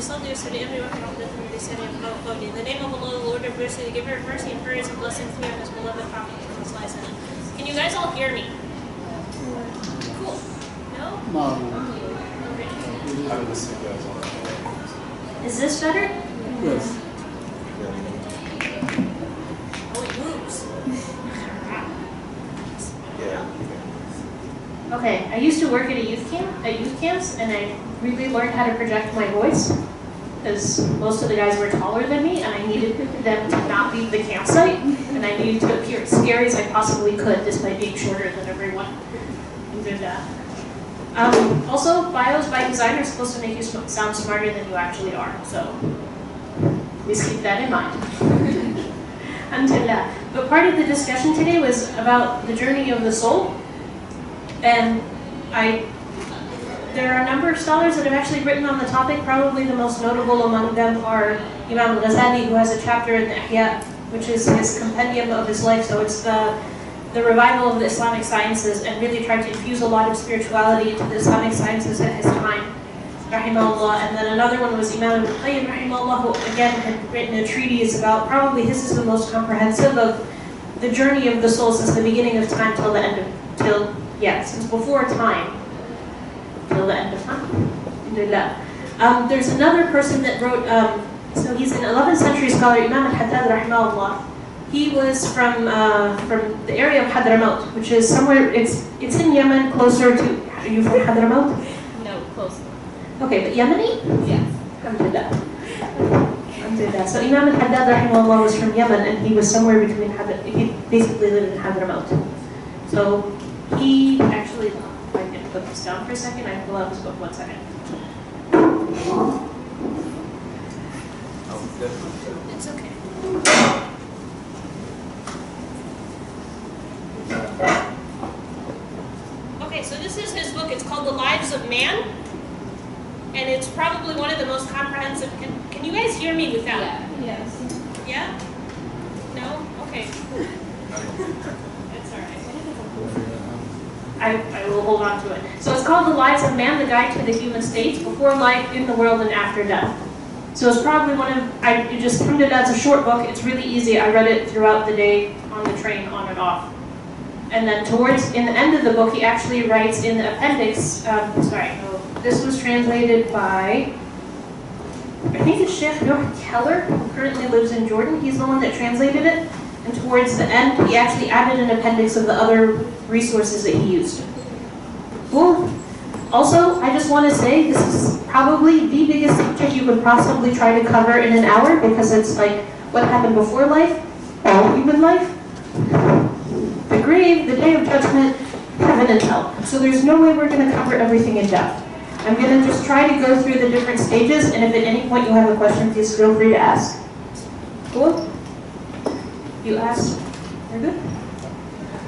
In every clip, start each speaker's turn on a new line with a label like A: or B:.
A: In the name of Allah, the Lord of mercy, the giver of mercy, and prayers and blessings be on his beloved Prophet. Can you guys all hear me? Cool. No? Is this better?
B: Yes.
A: Oh, it moves.
C: Yeah. Okay, I used to work at youth camps, and I really learned how to project my voice, because most of the guys were taller than me, and I needed them to not leave the campsite, and I needed to appear as scary as I possibly could, despite being shorter than everyone. Also, bios by design are supposed to make you sound smarter than you actually are, so please keep that in mind. Alhamdulillah. But part of the discussion today was about the journey of the soul, and there are a number of scholars that have actually written on the topic. Probably the most notable among them are Imam al-Ghazali, who has a chapter in the Ihya, which is his compendium of his life, so it's the revival of the Islamic sciences, and really tried to infuse a lot of spirituality into the Islamic sciences at his time, rahimahullah. And then another one was Imam Ibn Qayyim, rahimahullah, who again had written a treatise about, probably his is the most comprehensive, of the journey of the soul since the beginning of time till the end of, since before time till the end of time. Alhamdulillah. There's another person that wrote, so he's an 11th century scholar, Imam al-Haddad, rahimahullah. He was from the area of Hadramaut, which is somewhere, it's in Yemen, closer to, are you from Hadramaut?
D: No, close.
C: Okay, but Yemeni?
D: Yes.
C: Alhamdulillah. Alhamdulillah. So Imam al-Haddad, rahimahullah, was from Yemen, and he was somewhere between, he basically lived in Hadramaut. So he actually, if I can put this down for a second, I pull out his book, 1 second.
A: It's okay. Okay, so this is his book. It's called The Lives of Man, and it's probably one of the most comprehensive. Can you guys hear me with that?
D: Yeah. Yes.
A: Yeah? No? Okay. That's all right.
C: I will hold on to it. So it's called The Lives of Man, the Guide to the Human States, Before Life, In the World, and After Death. So it's probably it's a short book. It's really easy. I read it throughout the day, on the train, on and off. And then in the end of the book, he actually writes in the appendix, this was translated by, I think it's Sheikh Noor Keller, who currently lives in Jordan. He's the one that translated it. And towards the end, he actually added an appendix of the other resources that he used. Cool. Also, I just want to say this is probably the biggest subject you could possibly try to cover in an hour, because it's like what happened before life, all human life, the grave, the day of judgment, heaven and hell. So there's no way we're going to cover everything in depth. I'm going to just try to go through the different stages, and if at any point you have a question, please feel free to ask. Cool? You asked? You're good?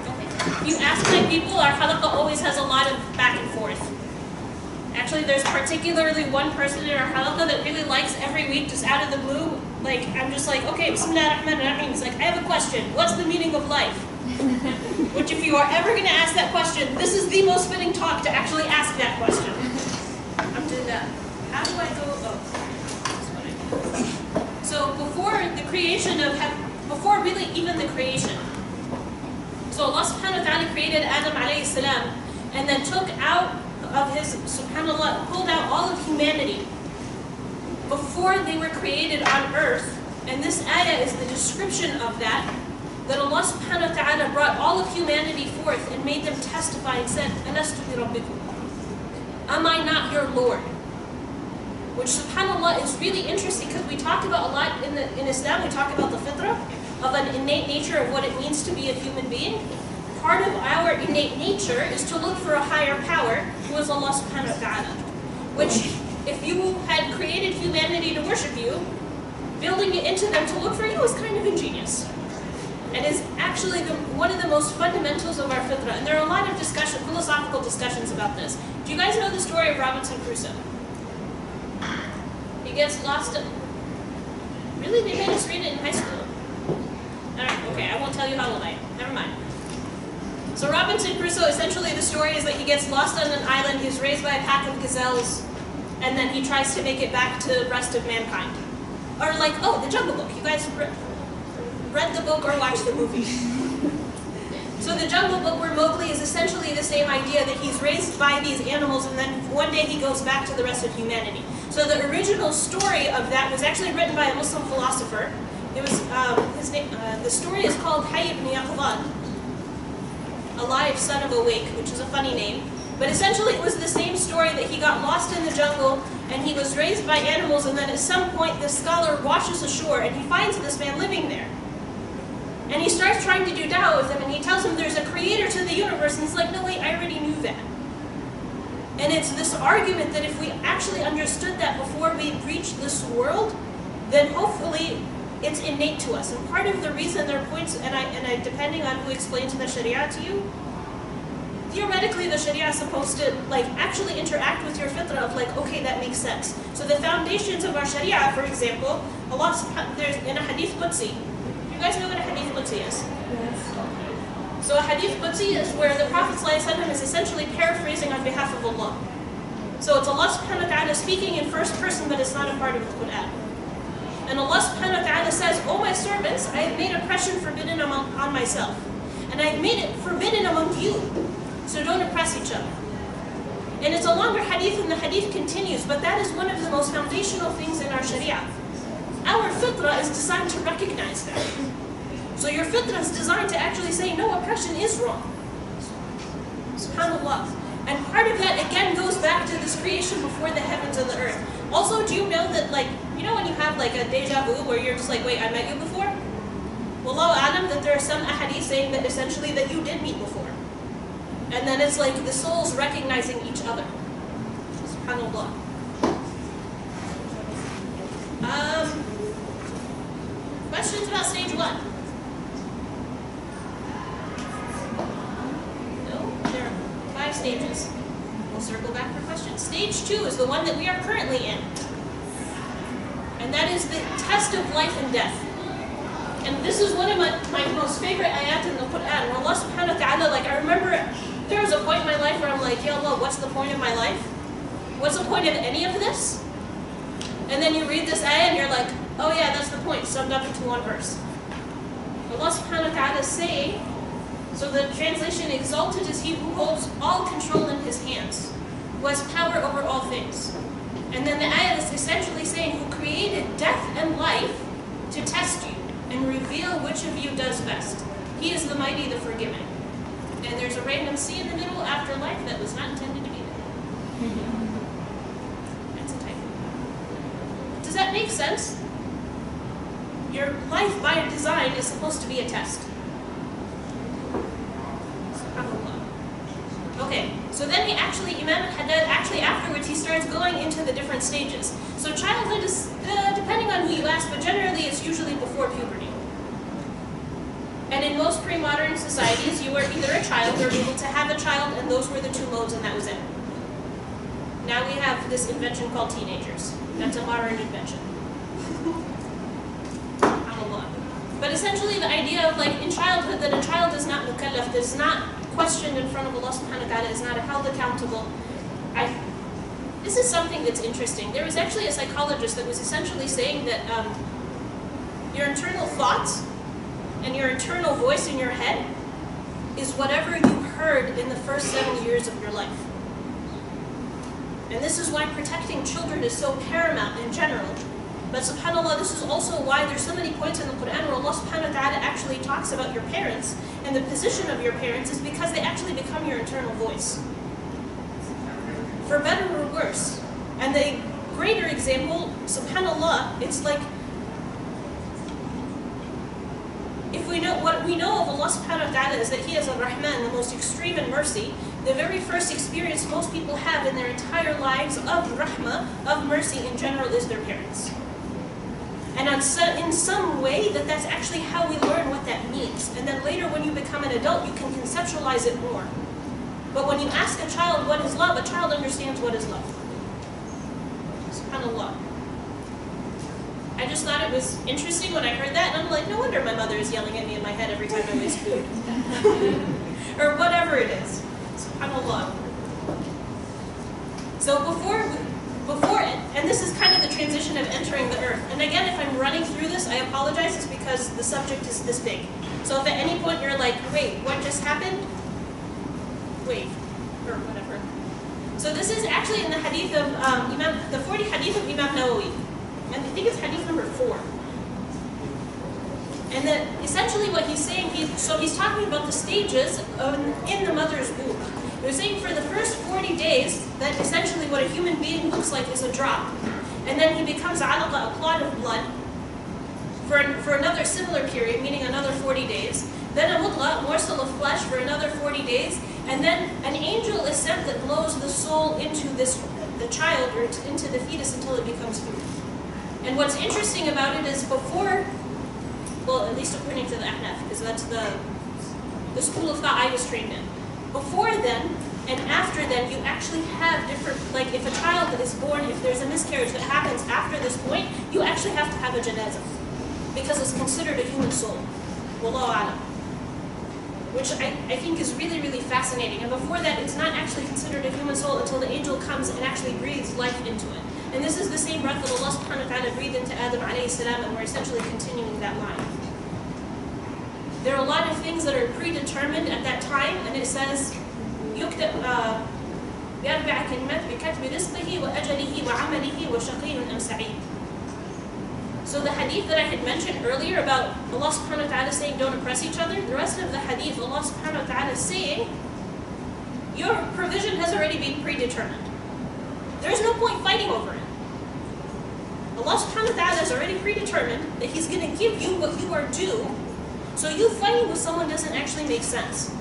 A: Okay. You ask my people, our halaqah always has a lot of back and forth. Actually, there's particularly one person in our halaqah that really likes every week, just out of the blue, like, I'm just like, okay, bismillah ar-Rahman ar-Rahim. It's like, I have a question. What's the meaning of life? Which, if you are ever going to ask that question, this is the most fitting talk to actually ask that question. I'm doing that. How do I go? Oh, so before the creation of before really even the creation. So Allah subhanahu wa ta'ala created Adam alayhi salam, and then took out of his, subhanAllah, pulled out all of humanity before they were created on earth. And this ayah is the description of that Allah subhanahu wa ta'ala brought all of humanity forth and made them testify and said, Alastu bi rabbikum? Am I not your Lord? Which, subhanAllah, is really interesting, because we talk about a lot in Islam, we talk about the fitrah, of an innate nature of what it means to be a human being. Part of our innate nature is to look for a higher power, who is Allah subhanahu wa ta'ala. Which, if you had created humanity to worship you, building it into them to look for you is kind of ingenious. And is actually one of the most fundamentals of our fitrah. And there are a lot of philosophical discussions about this. Do you guys know the story of Robinson Crusoe? He gets lost. Really? They made us read it in high school. Okay, I won't tell you how old I am. Never mind. So Robinson Crusoe, essentially the story is that he gets lost on an island. He's raised by a pack of gazelles. and then he tries to make it back to the rest of mankind. Or like, oh, the Jungle Book. You guys read the book or watched the movie? So the Jungle Book, where Mowgli is essentially the same idea, that he's raised by these animals and then one day he goes back to the rest of humanity. So the original story of that was actually written by a Muslim philosopher. It was his name. The story is called Hayy ibn Yaqzan, Alive, Son of Awake, which is a funny name. But essentially it was the same story, that he got lost in the jungle and he was raised by animals, and then at some point this scholar washes ashore and he finds this man living there. And he starts trying to do da'wah with him, and he tells him there's a creator to the universe, and he's like, no wait, I already knew that. And it's this argument that if we actually understood that before we reached this world, then hopefully it's innate to us. And part of the reason there are points, and I depending on who explains the Sharia to you, theoretically the Sharia is supposed to like actually interact with your fitrah of like, okay, that makes sense. So the foundations of our Sharia, for example, there's in a Hadith Qudsi. You guys know what a Hadith Qudsi is? Yes. So a Hadith Qudsi is where the Prophet ﷺ is essentially paraphrasing on behalf of Allah. So it's Allah subhanahu wa ta'ala speaking in first person, but it's not a part of the Quran. And Allah subhanahu wa ta'ala says, "O my servants, I have made oppression forbidden on myself. And I have made it forbidden among you. So don't oppress each other." And it's a longer hadith, and the hadith continues, but that is one of the most foundational things in our Sharia. Our fitrah is designed to recognize that. So your fitrah is designed to actually say, no, oppression is wrong. SubhanAllah. And part of that, again, goes back to this creation before the heavens and the earth. Also, do you know that, like, you know when you have like a deja vu where you're just like, wait, I met you before? Wallahu alam, that there are some ahadith saying that essentially that you did meet before. And then it's like the souls recognizing each other. SubhanAllah. Questions about stage 1? No? There are 5 stages. We'll circle back for questions. Stage 2 is the one that we are currently in. And that is the test of life and death. And this is one of my most favorite ayat in the Quran. Where Allah subhanahu wa ta'ala, like, I remember there was a point in my life where I'm like, Ya Allah, what's the point of my life? What's the point of any of this? And then you read this ayah and you're like, oh yeah, that's the point, summed up into one verse. Allah subhanahu wa ta'ala is saying, so the translation, exalted is he who holds all control in his hands, who has power over all things. And then the ayah is essentially saying, who created death and life to test you and reveal which of you does best. He is the mighty, the forgiving. And there's a random C in the middle after life that was not intended to be there. That's a typo. Does that make sense? Your life by design is supposed to be a test. Okay, so then Imam Haddad afterwards he starts going into the different stages. So childhood is, depending on who you ask, but generally it's usually before puberty. And in most pre-modern societies, you were either a child or able to have a child, and those were the 2 modes, and that was it. Now we have this invention called teenagers. That's a modern invention. But essentially the idea of, like, in childhood, that a child is not mukallaf, that is not questioned in front of Allah subhanahu wa ta'ala, is not held accountable. This is something that's interesting. There was actually a psychologist that was essentially saying that your internal thoughts and your internal voice in your head is whatever you heard in the first 7 years of your life. And this is why protecting children is so paramount in general. But subhanAllah, this is also why there's so many points in the Quran where Allah subhanahu wa ta'ala actually talks about your parents, and the position of your parents is because they actually become your internal voice. For better or worse. And the greater example, subhanAllah, it's like, if we know what we know of Allah subhanahu wa ta'ala is that He is Ar-Rahman, the most extreme in mercy. The very first experience most people have in their entire lives of rahmah, of mercy in general, is their parents. And in some way, that's actually how we learn what that means. And then later when you become an adult, you can conceptualize it more. But when you ask a child what is love, a child understands what is love. SubhanAllah. I just thought it was interesting when I heard that, and I'm like, no wonder my mother is yelling at me in my head every time I waste food. Or whatever it is. SubhanAllah. So before birth. And again, if I'm running through this, I apologize, it's because the subject is this big. So if at any point you're like, wait, what just happened? Wait, or whatever. So this is actually in the hadith of the 40 hadith of Imam Nawawi. And I think it's hadith number 4. And that essentially what he's saying, he's talking about the stages in the mother's womb. They're saying for the first 40 days, that essentially what a human being looks like is a drop. And then he becomes alaqa, a clot of blood, for another similar period, meaning another 40 days. Then a mudgha, a morsel of flesh, for another 40 days. And then an angel is sent that blows the soul into the child, or into the fetus until it becomes food. And what's interesting about it is before, well, at least according to the Ahnaf, because that's the school of thought I was trained in. Before then and after then, you actually have different, like if a child is born, if there's a miscarriage that happens after this point, you actually have to have a janazah, because it's considered a human soul. Wallahu a'lam. Which I think is really, really fascinating. And before that, it's not actually considered a human soul until the angel comes and actually breathes life into it. And this is the same breath that Allah subhanahu wa ta'ala breathed into Adam alayhi salam, and we're essentially continuing that line. There are a lot of things that are predetermined at that time, and it says, يكتب بأربع كلمات بكتب رزقه وأجله وعمله وشقي أم سعيد. So the hadith that I had mentioned earlier about Allah subhanahu wa ta'ala saying don't oppress each other, the rest of the hadith, Allah subhanahu wa ta'ala is saying your provision has already been predetermined. There's no point fighting over it. Allah subhanahu wa ta'ala has already predetermined that He's going to give you what you are due, so you fighting with someone doesn't actually make sense.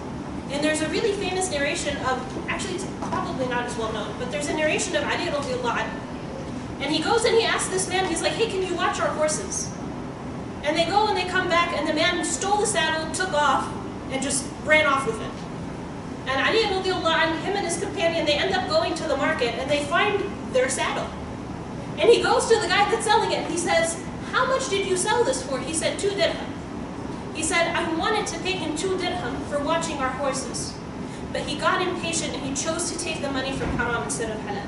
A: And there's a really famous narration of, actually it's probably not as well known, but there's a narration of Ali radiallahu anhu. And he goes and he asks this man, he's like, hey, can you watch our horses? And they go and they come back, and the man stole the saddle, took off, and just ran off with it. And Ali radiallahu anhu, him and his companion, they end up going to the market, and they find their saddle. And he goes to the guy that's selling it, and he says, how much did you sell this for? He said, 2 dirham. He said, I wanted to pay him 2 dirham for watching our horses. But he got impatient and he chose to take the money from haram instead of halal.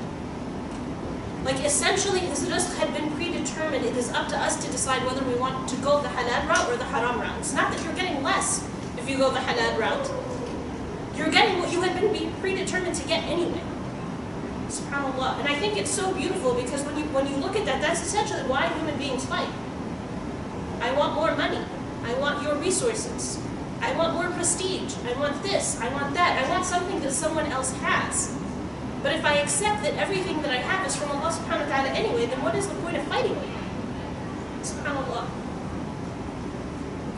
A: Like essentially his rizq had been predetermined. It is up to us to decide whether we want to go the halal route or the haram route. It's not that you're getting less if you go the halal route. You're getting what you had been predetermined to get anyway. SubhanAllah. And I think it's so beautiful because when you look at that, that's essentially why human beings fight. I want more money. I want your resources. I want more prestige. I want this. I want that. I want something that someone else has. But if I accept that everything that I have is from Allah subhanahu wa ta'ala anyway, then what is the point of fighting with you? SubhanAllah.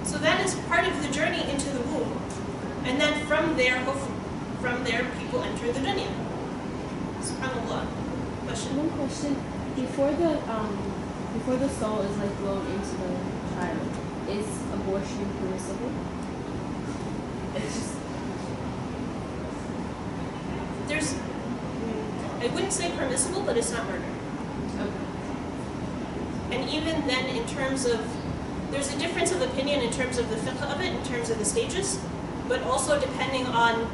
A: So that is part of the journey into the womb. And then from there people enter the dunya. SubhanAllah. Question?
B: One question. Before the soul is like blown into the child, is abortion permissible? It's just
A: I wouldn't say permissible, but it's not murder.
B: okay.
A: And even then, in terms of, there's a difference of opinion in terms of the fiqh of it, in terms of the stages, but also depending on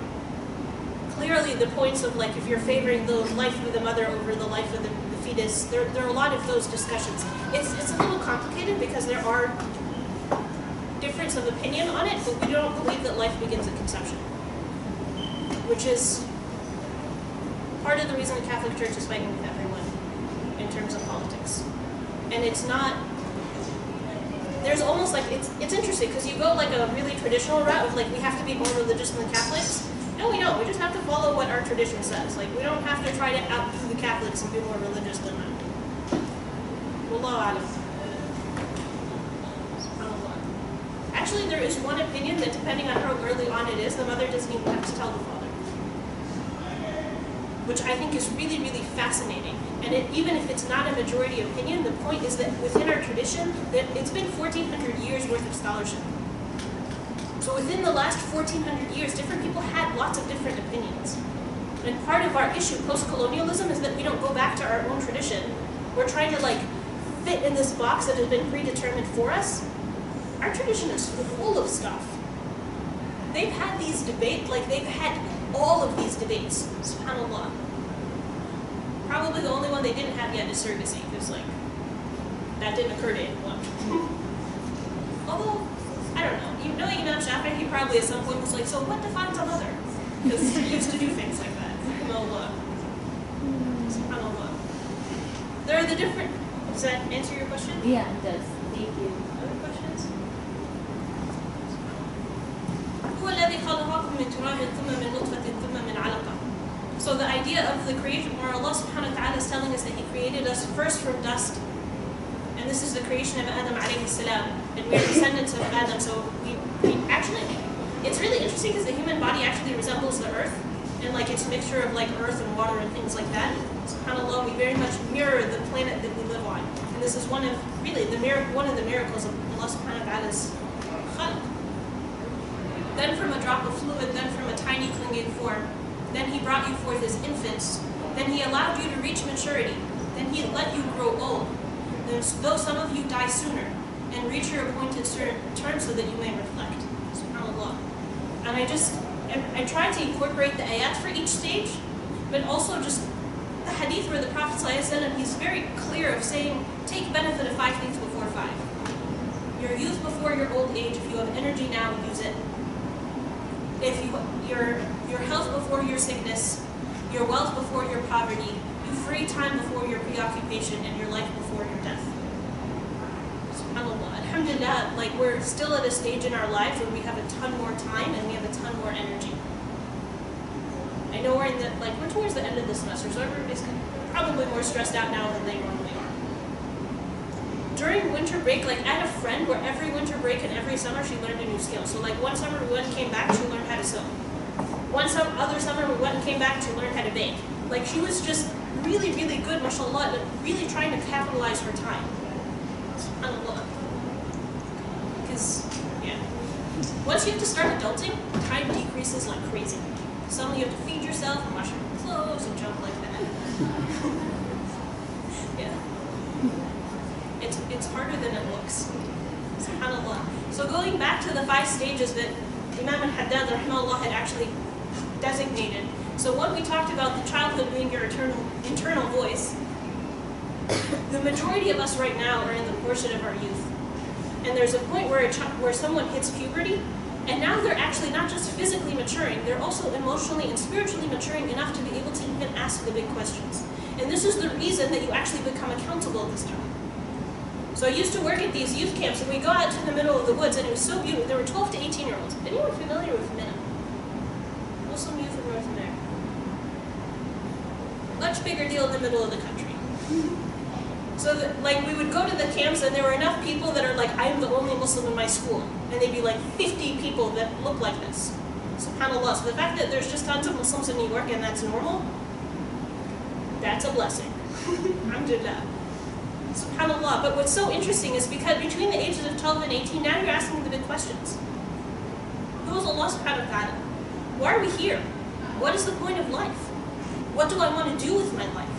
A: clearly the points of like if you're favoring the life of the mother over the life of the fetus. There are a lot of those discussions. It's a little complicated because there are difference of opinion on it, but we don't believe that life begins at conception, which is part of the reason the Catholic Church is fighting with everyone in terms of politics. And it's not, there's almost like, it's interesting because you go like a really traditional route of like we have to be more religious than the Catholics. No, we don't. We just have to follow what our tradition says. Like we don't have to try to outdo the Catholics and be more religious than them. Wallahu a'lam. Actually, there is one opinion that depending on how early on it is, the mother doesn't even have to tell the father. Which I think is really, really fascinating. And even if it's not a majority opinion, the point is that within our tradition, that it's been 1,400 years worth of scholarship. So within the last 1,400 years, different people had lots of different opinions. And part of our issue post-colonialism is that we don't go back to our own tradition. We're trying to like fit in this box that has been predetermined for us. Our tradition is full of stuff. They've had these debates, like they've had all of these debates, subhanAllah. Probably the only one they didn't have yet is surrogacy, because like, that didn't occur to anyone. Although, I don't know, you knowing Imam Shafi'i, he probably at some point was like, so what defines a mother? Because he used to do things like that. SubhanAllah. SubhanAllah. There are the different, does that answer your question?
B: Yeah, it does. Thank you.
A: Other questions? هو الذي خلقكم من تراب ثم من نطفة ثم من علقة. So the idea of the creation, where Allah subhanahu wa ta'ala is telling us that He created us first from dust, and this is the creation of Adam alayhi salam, and we're descendants of Adam, so we actually, it's really interesting because the human body actually resembles the earth, and like it's a mixture of like earth and water and things like that. SubhanAllah, we very much mirror the planet that we live on. And this is one of the miracles of Allah subhanahu wa ta'ala's khalq. Then from a drop of fluid, then from a tiny clinging form, then He brought you forth as infants, then He allowed you to reach maturity, then He let you grow old, though some of you die sooner, and reach your appointed term so that you may reflect. SubhanAllah. And I try to incorporate the ayat for each stage, but also just the hadith where the Prophet ﷺ, he's very clear of saying, take benefit of 5 things before 5. Your youth before your old age. If you have energy now, use it. If your health before your sickness, your wealth before your poverty, your free time before your preoccupation, and your life before your death. SubhanAllah. Alhamdulillah, like we're still at a stage in our lives where we have a ton more time and we have a ton more energy. I know we're towards the end of the semester, so everybody's probably more stressed out now than they normally are. During winter break, like I had a friend where every winter break and every summer she learned a new skill. So like one summer we went and came back, she learned how to sew. Other summer we went and came back, she learned how to bake. Like she was just really, really good, mashallah, but really trying to capitalize her time. SubhanAllah. Because, yeah. Once you have to start adulting, time decreases like crazy. Suddenly you have to feed yourself and wash your clothes and junk like that. Yeah. It's harder than it looks. SubhanAllah. So going back to the 5 stages that Imam al-Haddad rahimahullah had actually designated. So one, we talked about the childhood being your internal voice. The majority of us right now are in the portion of our youth. And there's a point where someone hits puberty, and now they're actually not just physically maturing, they're also emotionally and spiritually maturing enough to be able to even ask the big questions. And this is the reason that you actually become accountable at this time. So I used to work at these youth camps, and we go out to the middle of the woods, and it was so beautiful. There were 12 to 18-year-olds. Anyone familiar with MINA? Muslim Youth in North America. Much bigger deal in the middle of the country. So we would go to the camps, and there were enough people that are like, I'm the only Muslim in my school. And they'd be like 50 people that look like this. SubhanAllah. So the fact that there's just tons of Muslims in New York and that's normal, that's a blessing. Alhamdulillah. SubhanAllah. But what's so interesting is because between the ages of 12 and 18, now you're asking the big questions. Who is Allah subhanahu wa ta'ala? Why are we here? What is the point of life? What do I want to do with my life?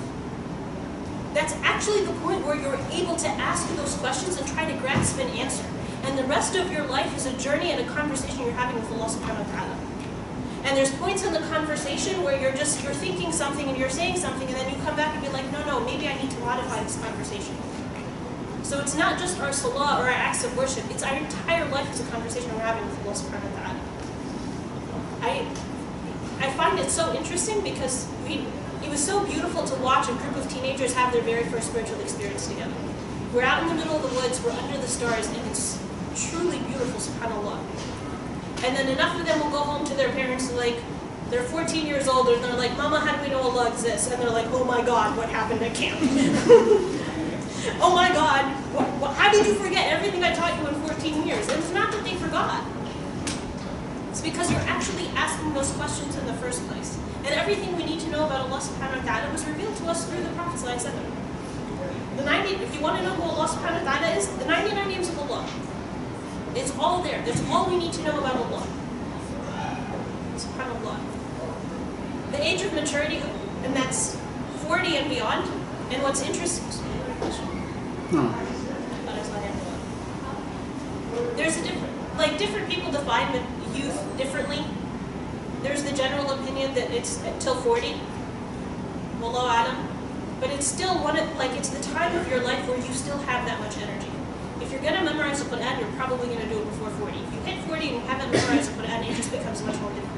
A: That's actually the point where you're able to ask those questions and try to grasp an answer. And the rest of your life is a journey and a conversation you're having with Allah subhanahu wa ta'ala. And there's points in the conversation where you're thinking something and you're saying something, and then you come back and be like, no, maybe I need to modify this conversation. So it's not just our salah or our acts of worship, it's our entire life is a conversation we're having with Allah subhanahu wa ta'ala. I find it so interesting because it was so beautiful to watch a group of teenagers have their very first spiritual experience together. We're out in the middle of the woods, we're under the stars, and it's truly beautiful, subhanAllah. And then enough of them will go home to their parents and they're 14 years old, and they're like, Mama, how do we know Allah exists? And they're like, oh my God, what happened at camp? Oh my God, how did you forget everything I taught you in 14 years? And it's not that they forgot. It's because you're actually asking those questions in the first place. And everything we need to know about Allah subhanahu wa ta'ala was revealed to us through the Prophet sallallahu alaihi wasallam. If you want to know who Allah subhanahu wa ta'ala is, the 99 names of Allah. It's all there. That's all we need to know about Allah. SubhanAllah. The age of maturity, and that's 40 and beyond. And what's interesting... There's a different people define youth differently. There's the general opinion that it's till 40. Wallahu alam. But it's still it's the time of your life where you still have that much energy. If you're going to memorize the Quran, you're probably going to do it before 40. If you hit 40 and you haven't memorized the Quran, it just becomes much more difficult.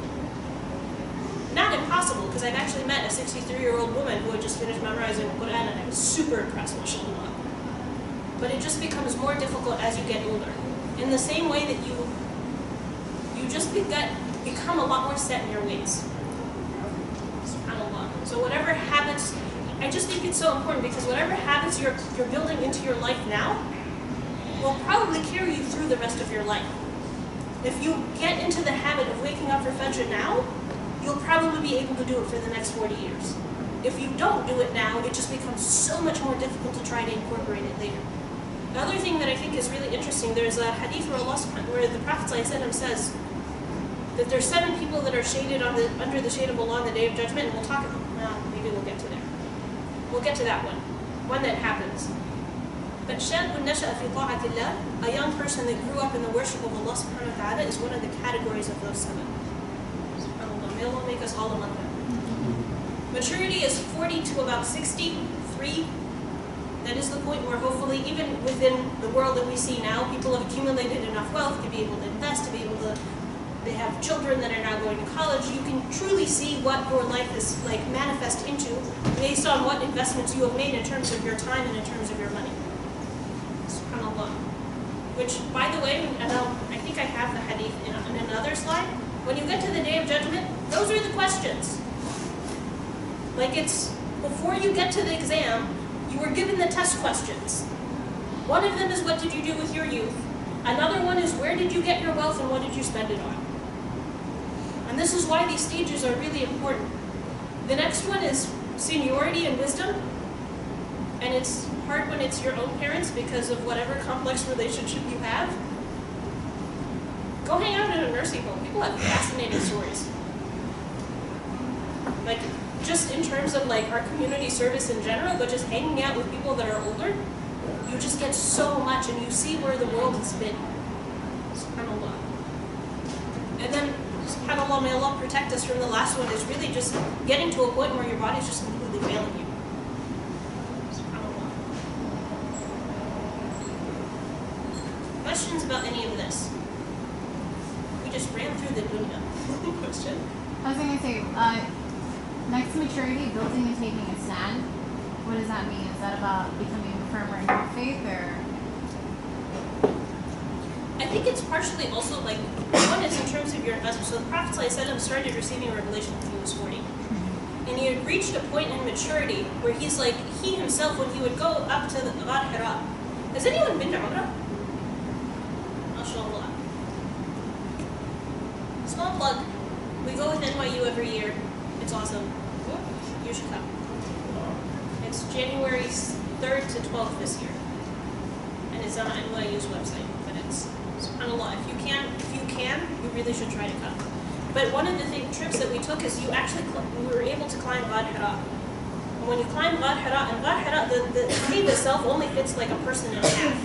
A: Not impossible, because I've actually met a 63-year-old woman who had just finished memorizing the Quran, and I was super impressed, mashallah. But it just becomes more difficult as you get older. In the same way that you just become a lot more set in your ways. SubhanAllah. So whatever habits, I just think it's so important, because whatever habits you're building into your life now will probably carry you through the rest of your life. If you get into the habit of waking up for Fajr now, you'll probably be able to do it for the next 40 years. If you don't do it now, it just becomes so much more difficult to try to incorporate it later. The other thing that I think is really interesting, there's a hadith where the Prophet ﷺ says that there's 7 people that are shaded under the shade of Allah on the Day of Judgment, and we'll talk about maybe we'll get to there. We'll get to that one that happens. But شاب نشأ في طاعة الله, a young person that grew up in the worship of Allah subhanahu wa ta'ala, is one of the categories of those 7. SubhanAllah, may Allah make us all among them. Maturity is 40 to about 63. That is the point where hopefully, even within the world that we see now, people have accumulated enough wealth to be able to invest, to be able to, they have children that are now going to college. You can truly see what your life is manifest into based on what investments you have made in terms of your time and in terms of your money. SubhanAllah. Which, by the way, I think I have the hadith in another slide. When you get to the Day of Judgment, those are the questions. It's before you get to the exam, you were given the test questions. One of them is, what did you do with your youth? Another one is, where did you get your wealth and what did you spend it on? And this is why these stages are really important. The next one is seniority and wisdom. And it's hard when it's your own parents because of whatever complex relationship you have. Go hang out in a nursing home. People have fascinating stories. Just in terms of our community service in general, but just hanging out with people that are older, you just get so much and you see where the world has been. SubhanAllah. And then, SubhanAllah, may Allah protect us from the last one, is really just getting to a point where your body's just completely failing you. SubhanAllah. Questions about any of this? We just ran through the dunya. Question?
D: I was going to say, next to maturity, building and taking a stand. What does that mean? Is that about becoming firmer in your faith, or?
A: I think it's partially also one is in terms of your investment. So the Prophet ﷺ started receiving revelation when he was 40. And he had reached a point in maturity where he's he himself, when he would go up to the Ghar Hira. Has anyone been to Umrah? MashaAllah. Small plug. We go with NYU every year. It's awesome. You should come. It's January 3rd to 12th this year. And it's on NYU's website. But it's, SubhanAllah, if you can, you really should try to come. But one of the trips that we took is we were able to climb Ghar Hira. And when you climb Ghar Hira, the cave itself only fits a person and a half.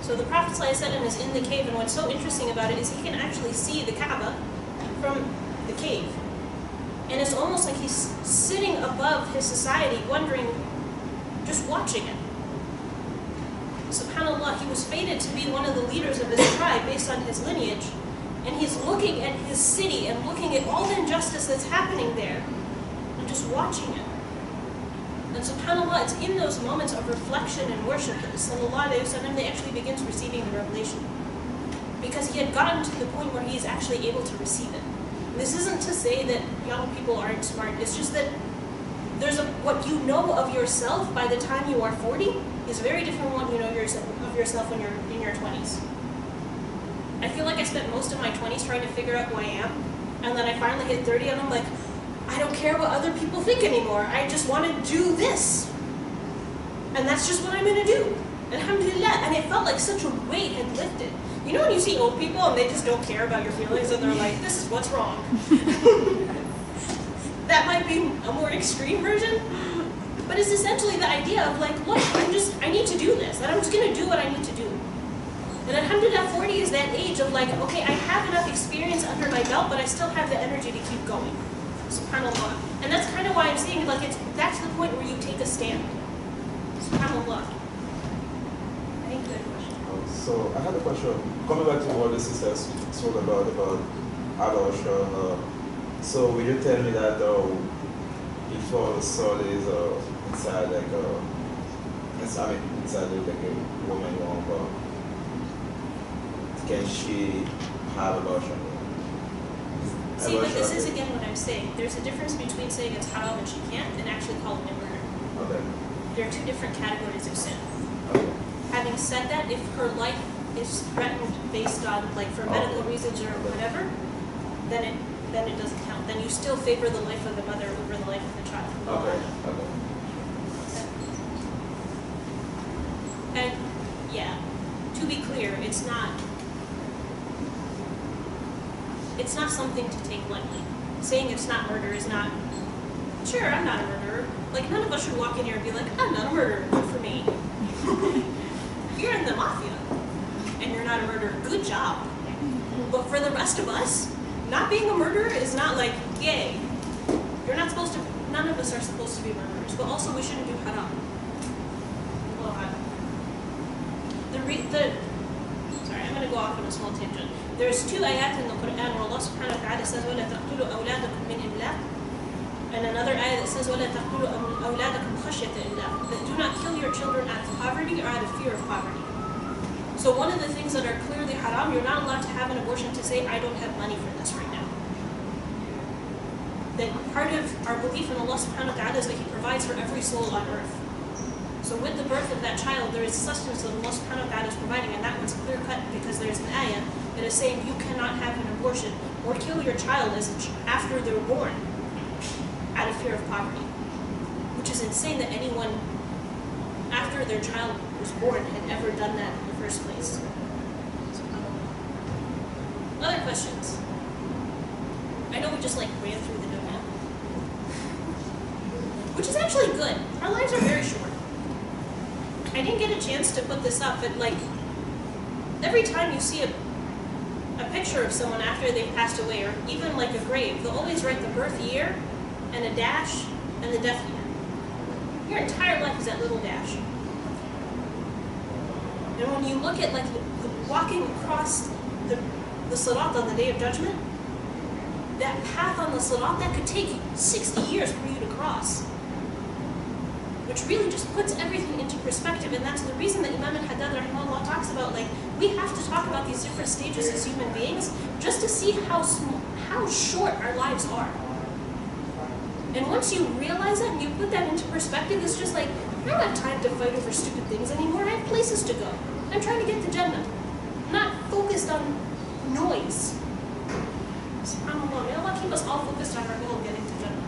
A: So the Prophet ﷺ is in the cave, and what's so interesting about it is he can actually see the Kaaba from the cave. And it's almost like he's sitting above his society, wondering, just watching it. SubhanAllah, he was fated to be one of the leaders of his tribe based on his lineage. And he's looking at his city and looking at all the injustice that's happening there and just watching it. And SubhanAllah, it's in those moments of reflection and worship that Sallallahu Alaihi Wasallam actually begins receiving the revelation. Because he had gotten to the point where he is actually able to receive it. This isn't to say that young people aren't smart. It's just that what you know of yourself by the time you are 40 is very different from what you know of yourself when you're in your 20s. I feel like I spent most of my 20s trying to figure out who I am, and then I finally hit 30 and I'm like, I don't care what other people think anymore. I just want to do this. And that's just what I'm going to do. Alhamdulillah. And it felt like such a weight had lifted. You know when you see old people and they just don't care about your feelings and they're like, this is what's wrong. That might be a more extreme version. But it's essentially the idea of look, I need to do this. And I'm just going to do what I need to do. And Alhamdulillah, 40 is that age of okay, I have enough experience under my belt, but I still have the energy to keep going. SubhanAllah. And that's kind of why I'm saying, like, that's the point where you take a stand. SubhanAllah. I think good question.
E: So I had a question. Coming back to what the sister spoke about abortion. So will you tell me that before the soul is inside like inside like a woman womb, can she have abortion?
A: See, but this is again what I'm saying. There's a difference between saying it's haram and she can't and actually calling it murder.
E: Okay.
A: There are two different categories of sin.
E: Okay.
A: Having said that, if her life is threatened based on, like, for medical reasons or whatever, then it doesn't count. Then you still favor the life of the mother over the life of the child.
E: Okay. Okay.
A: And yeah, to be clear, it's not something to take lightly. Saying it's not murder is not, sure, I'm not a murderer. Like, none of us should walk in here and be like, I'm not a murderer, good for me. You're in the mafia, and you're not a murderer, good job. But for the rest of us, not being a murderer is not like, yay. You're not supposed to, none of us are supposed to be murderers, but also we shouldn't do haram. Well, sorry, I'm going to go off on a small tangent. There's two ayat in the Quran where Allah subhanahu wa ta'ala says, وَلَا تَقْتُلُوا أَوْلَادَكُم مِّنْ إِمْلَاقٍ, and another ayah that says, وَلَا تَقْتُلُوا أَوْلَادَكُمْ خَشْيَةَ إِمْلَاقٍ, that do not kill your children out of poverty or out of fear of poverty. So one of the things that are clearly haram, you're not allowed to have an abortion to say, I don't have money for this right now. That part of our belief in Allah subhanahu wa ta'ala is that He provides for every soul on earth. So with the birth of that child, there is sustenance that Allah subhanahu wa ta'ala is providing, and that one's clear cut because there's an ayah that is saying you cannot have an abortion or kill your child after they're born out of fear of poverty. Which is insane that anyone after their child was born had ever done that in the first place. Other questions? I know we just like ran through the domain. Which is actually good. Our lives are very short. I didn't get a chance to put this up, but like every time you see a picture of someone after they've passed away, or even like a grave, they'll always write the birth year and a dash and the death year. Your entire life is that little dash. And when you look at like walking across the Sirat on the Day of Judgment, that path on the Sirat, that could take 60 years for you to cross. Which really just puts everything into perspective, and that's the reason that Imam al-Haddad rahimahullah talks about, like, we have to talk about these different stages as human beings just to see how short our lives are. And once you realize that and you put that into perspective, it's just like, I don't have time to fight over stupid things anymore. I have places to go. I'm trying to get to Jannah. I'm not focused on noise. SubhanAllah, may Allah keep us all focused on our goal of getting to Jannah.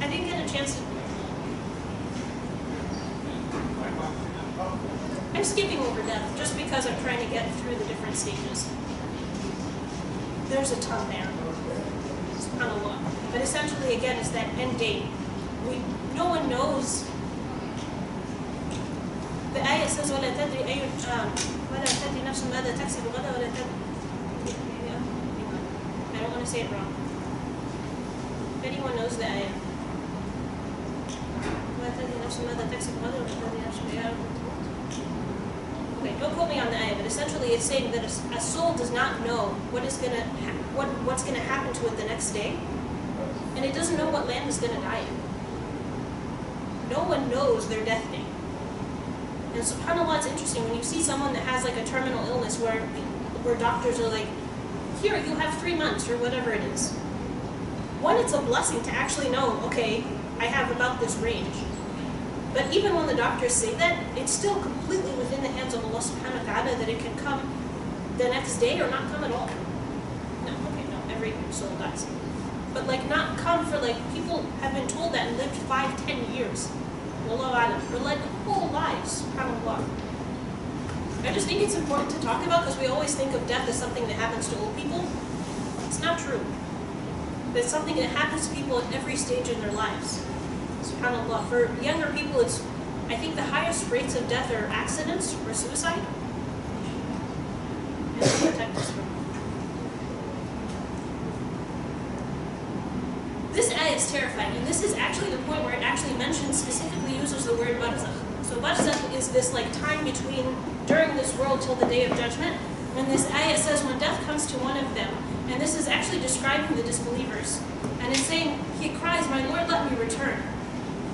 A: I didn't get a chance to... I'm skipping over death just because I'm trying to get through the different stages. There's a ton there. SubhanAllah. But essentially, again, it's that end date. No one knows. The ayah says, وَلَا تَدْرِ نَفْسٌ مَاذَا تَكْسِبُ غَدًا وَلَا تَدْرِ. I don't want to say it wrong. If anyone knows the ayah. Okay, don't quote me on the ayah, but essentially it's saying that a soul does not know what's going to happen to it the next day, and it doesn't know what land it's going to die in. No one knows their death date. And subhanAllah, it's interesting when you see someone that has like a terminal illness where doctors are like, here, you have 3 months or whatever it is. One, it's a blessing to actually know, okay, I have about this range. But even when the doctors say that, it's still completely within the hands of Allah subhanahu wa ta'ala that it can come the next day or not come at all. No, every soul dies. But like not come for like, people have been told that and lived 5-10 years. Wallahu a'lam. For like whole lives, subhanAllah. I just think it's important to talk about because we always think of death as something that happens to old people. It's not true. It's something that happens to people at every stage in their lives. SubhanAllah. For younger people, I think the highest rates of death are accidents or suicide. and He'll protect us from. This ayah is terrifying, and this is actually the point where it actually mentions, specifically uses the word barzakh. So barzakh is this like time between, during this world till the day of judgment. And this ayah says when death comes to one of them, and this is actually describing the disbelievers. And it's saying, he cries, my Lord, let me return.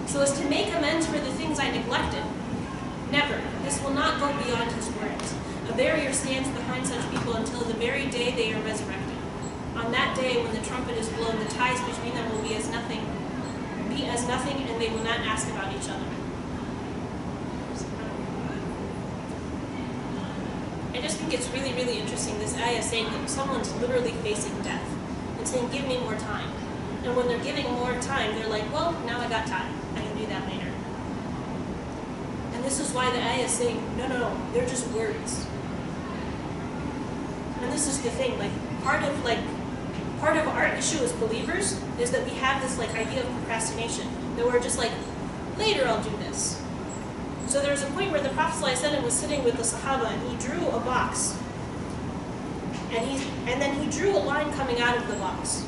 A: So as to make amends for the things I neglected. Never. This will not go beyond his words. A barrier stands behind such people until the very day they are resurrected. On that day, when the trumpet is blown, the ties between them will be as nothing, and they will not ask about each other. I just think it's really, really interesting. This ayah saying that someone's literally facing death and saying, give me more time. And when they're giving more time, they're like, well, now I got time. I can do that later. And this is why the ayah is saying, no, they're just words. And this is the thing, like, part of our issue as believers is that we have this like idea of procrastination, that we're just like, later I'll do this. So there was a point where the Prophet ﷺ was sitting with the Sahaba and he drew a box. And then he drew a line coming out of the box.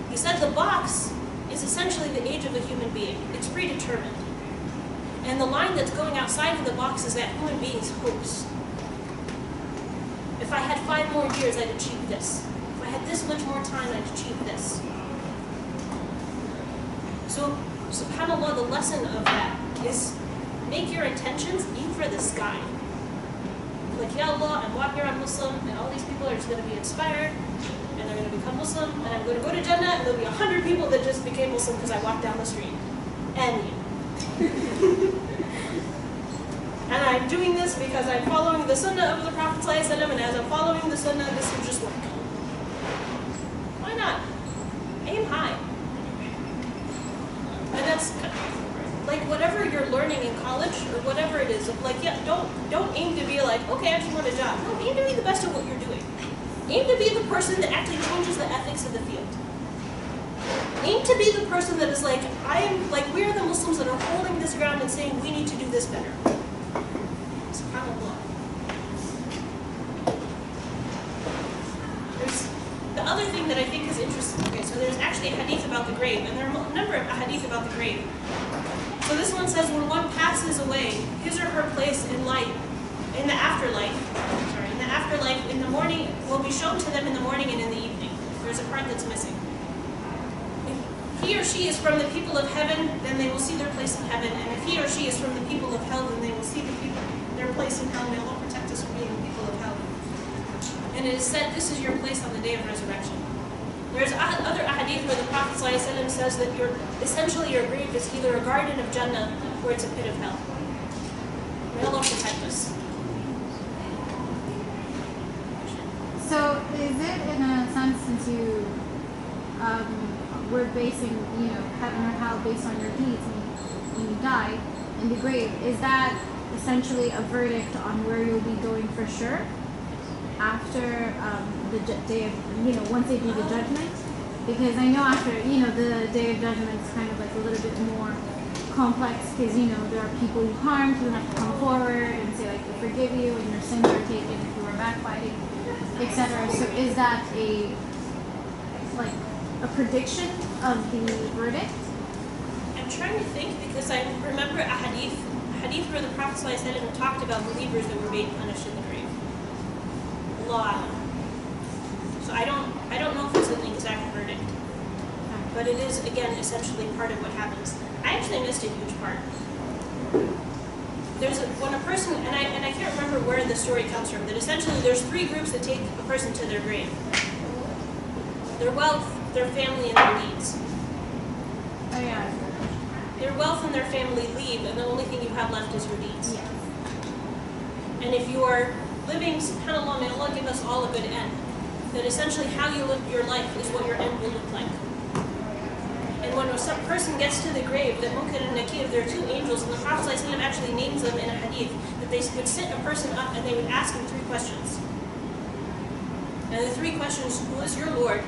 A: He said the box is essentially the age of a human being. It's predetermined. And the line that's going outside of the box is that human being's hopes. If I had 5 more years, I'd achieve this. If I had this much more time, I'd achieve this. So, subhanAllah, the lesson of that is make your intentions aim for the sky. Like, Ya Allah, I'm walking around Muslim, and all these people are just going to be inspired, and they're going to become Muslim, and I'm going to go to Jannah, and there'll be 100 people that just became Muslim because I walked down the street. And you. And I'm doing this because I'm following the sunnah of the Prophet ﷺ, and as I'm following the sunnah, this will just work. Why not? Aim high. And that's like whatever you're learning in college or whatever it is. Like, yeah, don't aim to be like, okay, I just want a job. No, aim to be the best at what you're doing. Aim to be the person that actually changes the ethics of the field. Aim to be the person that is like, we are the Muslims that are holding this ground and saying we need to do this better. SubhanAllah. There's the other thing that I think is interesting. Okay, so there's actually a hadith about the grave, and there are a number of hadith about the grave. So this one says, when one passes away, his or her place in life, in the afterlife, in the morning, will be shown to them in the morning and in the evening. There's a part that's missing. If he or she is from the people of heaven, then they will see their place in heaven. And if he or she is from the people of hell, then they will see their place in hell. May Allah protect us from being the people of hell. And it is said, this is your place on the day of resurrection. There's other ahadith where the Prophet ﷺ says that essentially your grave is either a garden of Jannah or it's a pit of hell. May Allah protect us.
D: So is it in a sense, since you were basing, heaven or hell based on your deeds when you die in the grave, is that essentially a verdict on where you'll be going for sure after the day of, once they do the judgment? Because I know after, the day of judgment is kind of like a little bit more complex because, there are people you harmed who have to come forward and say, like, we forgive you and your sins are taken if you were backbiting, etc. So is that a prediction of the verdict?
A: I'm trying to think because I remember a hadith where the Prophet ﷺ talked about believers that were being punished in the grave. Allah. So I don't know if it's an exact verdict, but it is again essentially part of what happens. I actually missed a huge part. When a person, and I can't remember where the story comes from, that essentially there's 3 groups that take a person to their grave. Their wealth, their family, and their deeds.
D: Oh yeah.
A: Their wealth and their family leave, and the only thing you have left is your deeds.
D: Yes.
A: And if you are living, subhanAllah, may Allah give us all a good end. That essentially how you live your life is what your end will look like. And when some person gets to the grave, the Munkar and Nakir, there are 2 angels, and the Prophet ﷺ actually names them in a hadith, that they would sit a person up and they would ask him 3 questions. And the 3 questions: who is your Lord?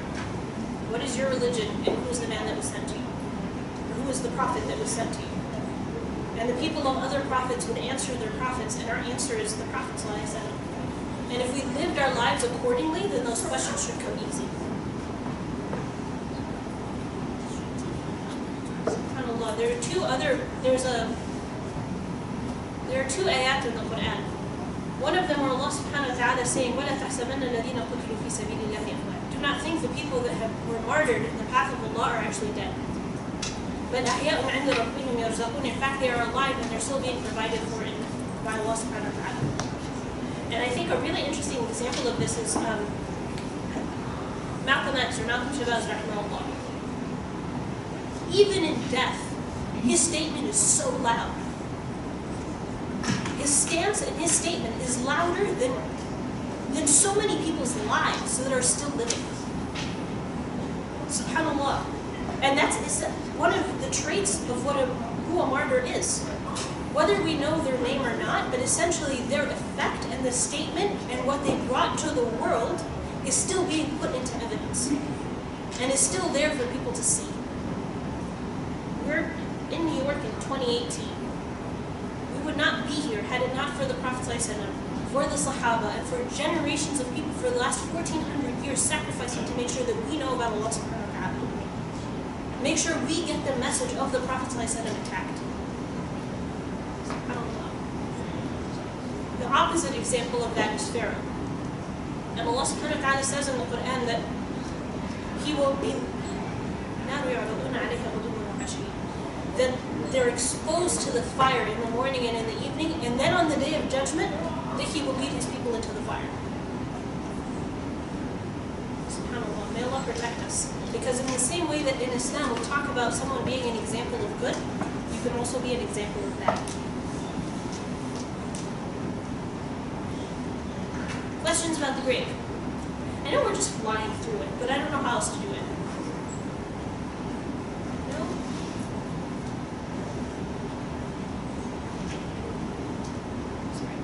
A: What is your religion? And who is the man that was sent to you? Or who is the prophet that was sent to you? And the people of other prophets would answer their prophets, and our answer is the Prophet ﷺ. And if we lived our lives accordingly, then those questions should come easy. SubhanAllah. There are two ayat in the Quran. One of them where Allah subhanahu wa ta'ala is saying, وَلَا تَحْسَبَنَّ الَّذِينَ قُتِلُوا فِي سَبِيلِ اللَّهِ أَمْوَاتٌ. Do not think the people that were martyred in the path of Allah are actually dead. But أَحْيَاءٌ عِنْدَ رَبِّهِمْ يَرْزَقُونَ. In fact, they are alive and they're still being provided for by Allah subhanahu wa ta'ala. And I think a really interesting example of this is Malcolm X, or Malcolm Shabazz, rahimahullah. Even in death, his statement is so loud. His stance and his statement is louder than so many people's lives that are still living. SubhanAllah. And that's one of the traits of who a martyr is. Whether we know their name or not, but essentially their effect and the statement and what they brought to the world is still being put into evidence. And is still there for people to see. We're in New York in 2018. We would not be here had it not for the Prophet ﷺ, for the Sahaba, and for generations of people for the last 1400 years sacrificing to make sure that we know about Allah subhanahu wa ta'ala. Make sure we get the message of the Prophet ﷺ intact. The opposite example of that is Pharaoh. And Allah subhanahu wa ta'ala says in the Quran that he will be that they're exposed to the fire in the morning and in the evening, and then on the day of judgment, that he will lead his people into the fire. SubhanAllah, may Allah protect us. Because in the same way that in Islam we talk about someone being an example of good, you can also be an example of that. Questions about the grave? I know we're just flying through it, but I don't know how else to do it. No? Sorry.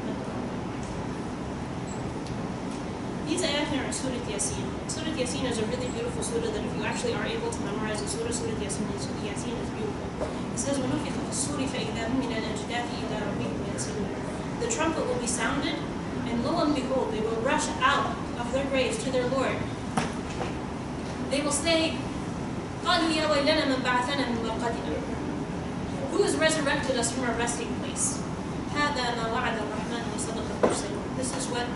A: These ayat are Surah Yasin. Surah Yasin is a really beautiful surah that if you actually are able to memorize the surah, Surah Yasin is beautiful. It says, وَنُفِخَ فِي الصُّورِ فَإِذَا هُمْ مِنَ الْأَجْدَاثِ إِلَىٰ رَبِّهِمْ يَنْسِلُونَ. The trumpet will be sounded, and lo and behold, they will rush out of their graves to their Lord. They will say, قَالُوا يَا وَيْلَنَا مَنْ بَعَثَنَا مِنْ مَرْقَدِنَا. Who has resurrected us from our resting place? هَذَا مَا وَعَدَ الرَّحْمَنُ وَصَدَقَ الْمُرْسَلُونَ. This is what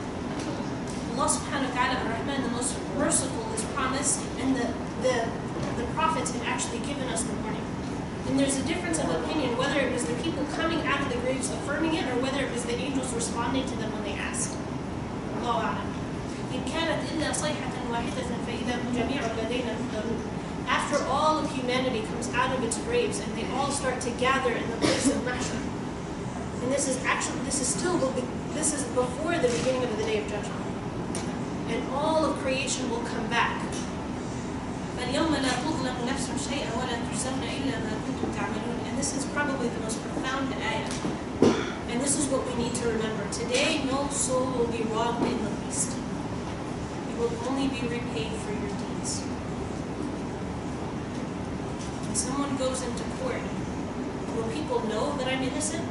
A: Allah subhanahu wa ta'ala, ar-Rahman, the most merciful, has promised, and the prophets have actually given us the warning. And there's a difference of opinion whether it was the people coming out of the graves affirming it, or whether it was the angels responding to them when they asked. Allahu a'lam. إِنْ كَانَتْ إِلَّا صَيْحَةً وَاحِدَةً فَإِذَا هُمْ جَمِيعٌ لَدَيْنَا مُحْضَرُونَ. After all of humanity comes out of its graves and they all start to gather in the place of Mahshar. And this is before the beginning of the Day of Judgment. And all of creation will come back. فَالْيَوْمَ لَا تُظْلَمُ نَفْسٌ شَيْئًا وَلَا تُجْزَوْنَ إِلَّا مَا كُنْتُمْ تَعْمَلُونَ. And this is probably the most profound ayah. And this is what we need to remember. Today, no soul will be wronged in the least. You will only be repaid for your deeds. When someone goes into court, will people know that I'm innocent?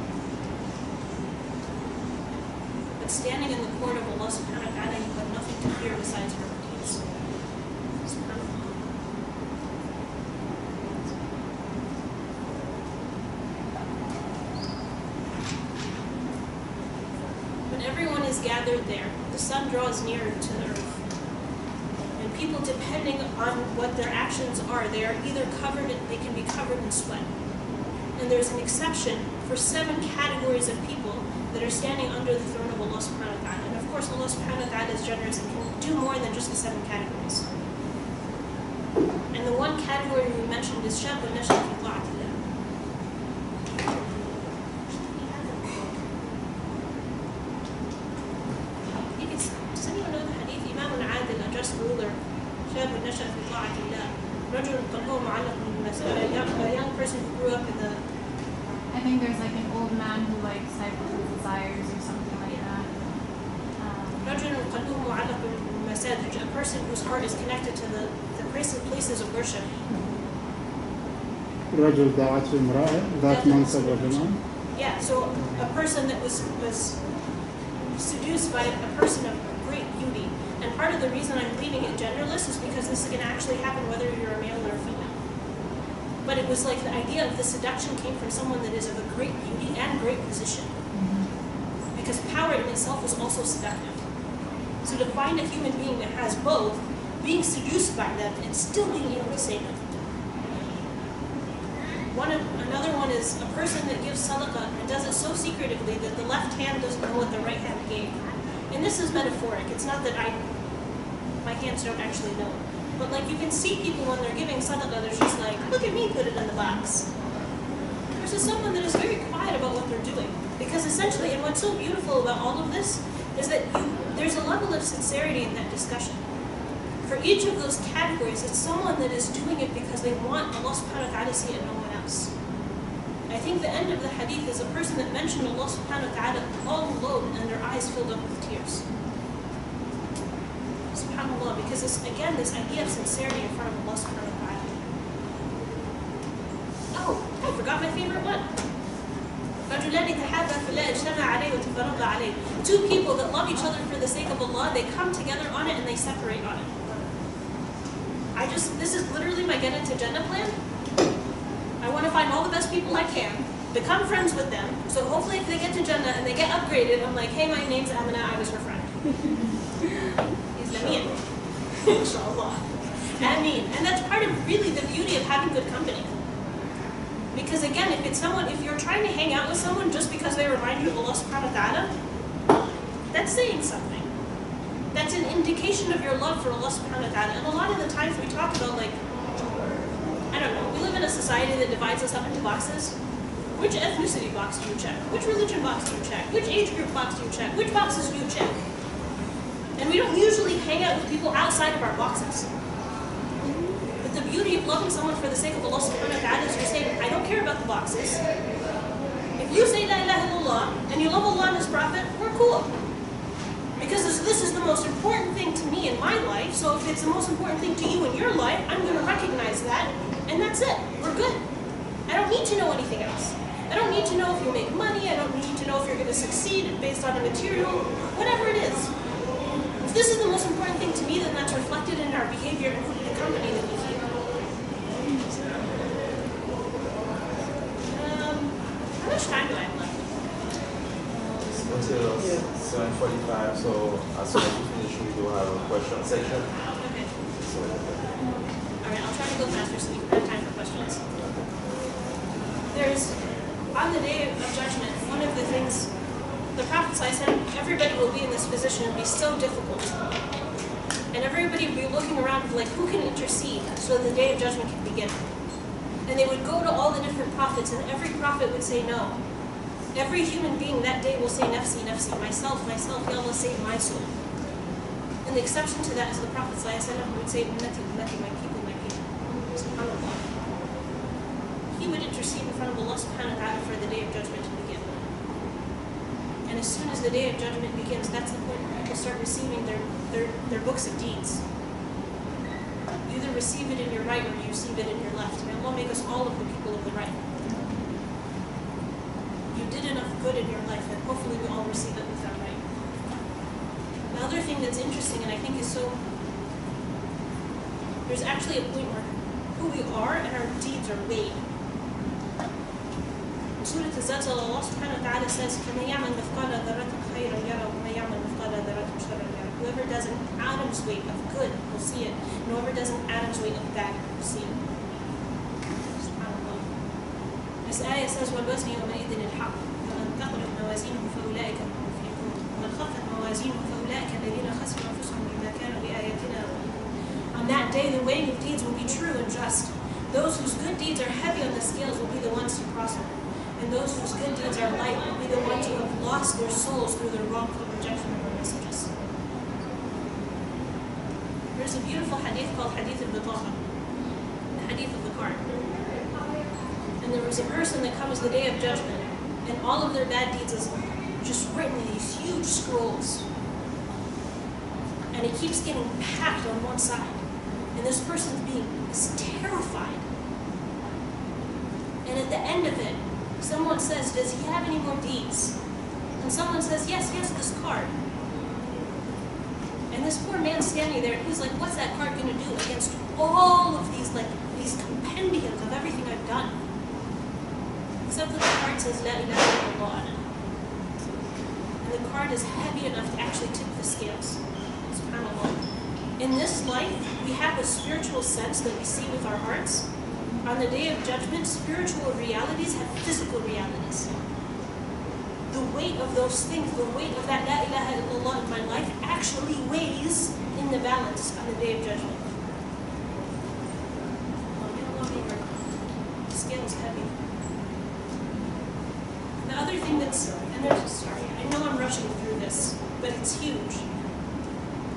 A: But standing in the court of Allah subhanahu wa ta'ala, you have nothing to fear besides your deeds. When everyone is gathered there, the sun draws nearer to the earth. And people, depending on what their actions are, they can be covered in sweat. And there's an exception for 7 categories of people that are standing under the throne of Allah subhanahu wa ta'ala. And of course, Allah subhanahu wa ta'ala is generous and can do more than just the 7 categories. And the one category we mentioned is شاب نشأ في طاعة الله. Does anyone know the hadith? Imam al-Adil, a just ruler, شاب نشأ في طاعة الله. رجل قلبه معلق بالمسألة. A young person who grew up in the...
D: I think there's like an old man who like stifles his desires or something like that.
A: رجل قلبه معلق بالمساجد. A person whose heart is connected to the places of worship.
F: رجل دعته امرأة ذات منصب وجمال.
A: Yeah, so a person that was seduced by a person of great beauty. And part of the reason I'm leaving it genderless is because this can actually happen whether you're a male or a female. But it was like the idea of the seduction came from someone that is of a great beauty and great position. Because power in itself is also seductive. So to find a human being that has both, being seduced by them and still being able to say no. Another one is a person that gives sadaqah and does it so secretively that the left hand doesn't know what the right hand gave. And this is metaphoric. It's not that my hands don't actually know. But like you can see people when they're giving sadaqah, they're just like, look at me, put it in the box. Versus someone that is very quiet about what they're doing. Because essentially, and what's so beautiful about all of this, is that there's a level of sincerity in that discussion. For each of those categories, it's someone that is doing it because they want Allah subhanahu wa ta'ala to see it and no one else. I think the end of the hadith is a person that mentioned Allah subhanahu wa ta'ala all alone and their eyes filled up with tears. SubhanAllah, because this idea of sincerity in front of Allah subhanahu wa ta'ala. Oh, I forgot my favorite one. Two people that love each other for the sake of Allah, they come together on it and they separate on it. This is literally my get into Jannah plan. I want to find all the best people I can, become friends with them, so hopefully if they get to Jannah and they get upgraded, I'm like, hey, my name's Amina, I was her friend. Is Ameen. Inshallah. Ameen. And that's part of really the beauty of having good company. Because again, if you're trying to hang out with someone just because they remind you of Allah subhanahu wa ta'ala, that's saying something. That's an indication of your love for Allah subhanahu wa ta'ala. And a lot of the times we talk about like, I don't know, we live in a society that divides us up into boxes. Which ethnicity box do you check? Which religion box do you check? Which age group box do you check? Which boxes do you check? And we don't usually hang out with people outside of our boxes. But the beauty of loving someone for the sake of Allah subhanahu wa ta'ala is you're saying, I don't care about the boxes. If you say La ilaha illallah and you love Allah and His Prophet, we're cool. Because this is the most important thing to me in my life, so if it's the most important thing to you in your life, I'm going to recognize that, and that's it. We're good. I don't need to know anything else. I don't need to know if you make money, I don't need to know if you're going to succeed based on a material, whatever it is. If this is the most important thing to me, then that's reflected in our behavior and the company that we keep. How much time do I have left?
E: Until 7:45, so as soon as we finish, we do have a question section.
A: Okay.
E: So,
A: Alright, I'll try to go faster so we can have time for questions. On the day of judgment, one of the things, the Prophet said, everybody will be in this position and be so difficult. And everybody will be looking around like, who can intercede so the day of judgment can begin? And they would go to all the different prophets, and every prophet would say no. Every human being that day will say, nafsi, nafsi, myself, myself, Ya Allah, save my soul. And the exception to that is the Prophet would say, ummati, ummati, my people, my people. SubhanAllah. He would intercede in front of Allah subhanahu wa ta'ala for the day of judgment to begin. And as soon as the day of judgment begins, that's the point where people start receiving their books of deeds. You either receive it in your right or you receive it in your left. May Allah make us all of the people of the right. You did enough good in your life, and hopefully we all receive it with that right. The other thing that's interesting, and I think is so, there's actually a point where who we are and our deeds are weighed. Surah Al-Zalzal, Allah subhanahu wa ta'ala says, فَمَنْ يَعْمَلْ مِثْقَالَ ذَرَّةٍ خَيْرًا يَرَهُ وَمَنْ يَعْمَلْ مِثْقَالَ ذَرَّةٍ شَرًّا يَرَهُ. Whoever does an atom's weight of good will see it, and whoever does an atom's weight of bad will see it. SubhanAllah. This ayah says, وَالْوَزْنِ يَوْمَئِذٍ الْحَقُّ وَمَنْ ثَقُلَتْ مَوَازِينُهُ فَأُولَٰئِكَ هُمُ الْمُفْلِحُونَ وَمَنْ خَفَّتْ مَوَازِينُهُ فَأُولَٰئِكَ الَّذِينَ خَسِرُوا أَنفُسَهُم بِمَا كَانُوا بِآيَاتِنَا يَظْلِمُونَ. On that day, the weighing of deeds will be true and just. Those whose good deeds are heavy on the scales will be the ones who prosper. And those whose good deeds are light will be the ones who have lost their souls through their wrongful rejection of our messages. There's a beautiful hadith called Hadith al-Bitaha, the hadith of the card. And there was a person that comes the day of judgment, and all of their bad deeds is just written in these huge scrolls. And it keeps getting packed on one side. And this person's being terrified. And at the end of it, someone says, does he have any more deeds? And And someone says, yes, this card. And this poor man's standing there, and he's like, what's that card going to do against all of these compendiums of everything I've done? Except that the card says, La ilaha illallah on it. And the card is heavy enough to actually tip the scales. SubhanAllah. In this life, we have a spiritual sense that we see with our hearts. On the Day of Judgment, spiritual realities have physical realities. The weight of those things, the weight of that La ilaha illallah in my life actually weighs in the balance on the Day of Judgment. The scale is heavy. The other thing sorry, I know I'm rushing through this, but it's huge.